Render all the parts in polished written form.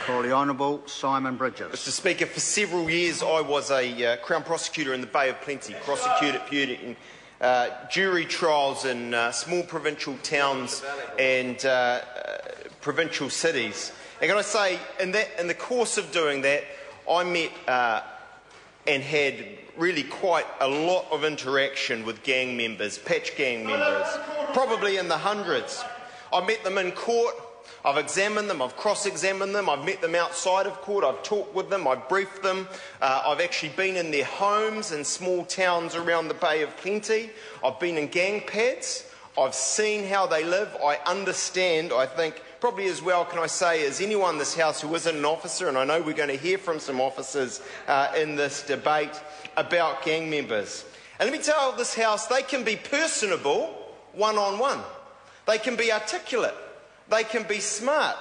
Call the Honourable Simon Bridges. Mr Speaker, for several years I was a Crown prosecutor in the Bay of Plenty, prosecuting jury trials in small provincial towns and provincial cities. And can I say, in the course of doing that, I met and had really quite a lot of interaction with gang members, patch gang members, probably in the hundreds. I met them in court. I've examined them, I've cross-examined them, I've met them outside of court, I've talked with them, I've briefed them, I've actually been in their homes in small towns around the Bay of Plenty, I've been in gang pads, I've seen how they live, I understand, I think, probably as well can I say as anyone in this House who isn't an officer, and I know we're going to hear from some officers in this debate about gang members. And let me tell this House, they can be personable one-on-one, they can be articulate, they can be smart,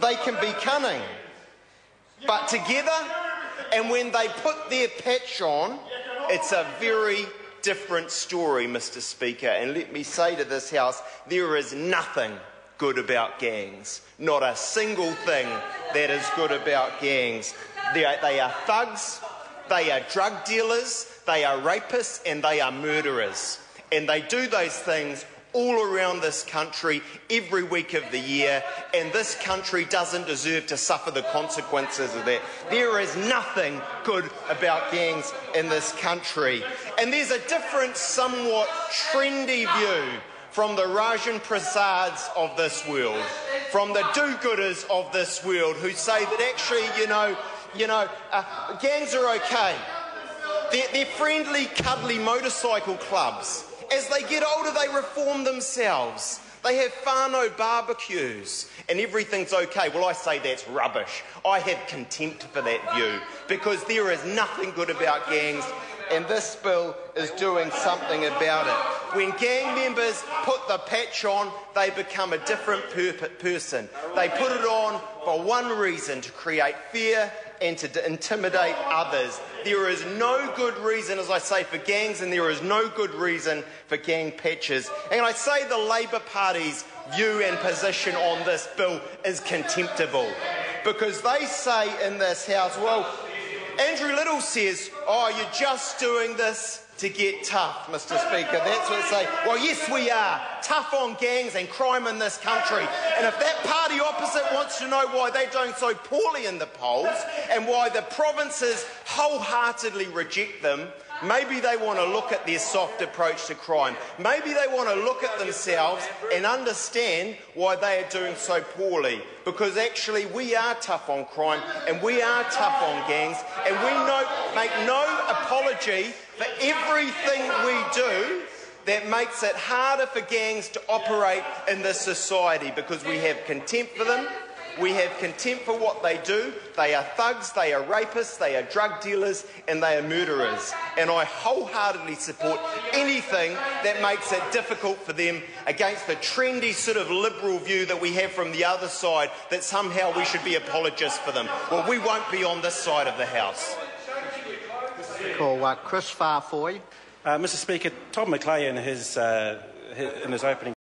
they can be cunning, but together, and when they put their patch on, it's a very different story, Mr Speaker. And let me say to this House, there is nothing good about gangs, not a single thing that is good about gangs. They are thugs, they are drug dealers, they are rapists, and they are murderers. And they do those things all around this country every week of the year, and this country doesn't deserve to suffer the consequences of that. There is nothing good about gangs in this country. And there's a different, somewhat trendy view from the Rajan Prasads of this world, from the do-gooders of this world, who say that actually, gangs are okay. They're friendly, cuddly motorcycle clubs. As they get older, they reform themselves. They have whānau barbecues and everything's okay. Well, I say that's rubbish. I have contempt for that view because there is nothing good about gangs, and this bill is doing something about it. When gang members put the patch on, they become a different person. They put it on for one reason, to create fear and to intimidate others. There is no good reason, as I say, for gangs, and there is no good reason for gang patches. And I say the Labour Party's view and position on this bill is contemptible, because they say in this House, well, Andrew Little says, oh, you're just doing this to get tough, Mr Speaker. That's what they say. Well, yes, we are. Tough on gangs and crime in this country. And if that party opposite wants to know why they're doing so poorly in the polls and why the provinces wholeheartedly reject them, maybe they want to look at their soft approach to crime. Maybe they want to look at themselves and understand why they are doing so poorly. Because actually we are tough on crime and we are tough on gangs, and we make no apology for everything we do that makes it harder for gangs to operate in this society, because we have contempt for them. We have contempt for what they do. They are thugs, they are rapists, they are drug dealers, and they are murderers. And I wholeheartedly support anything that makes it difficult for them, against the trendy sort of liberal view that we have from the other side, that somehow we should be apologists for them. Well, we won't be on this side of the House. Call Chris Farfoy. Mr Speaker, Tom McLeay in his opening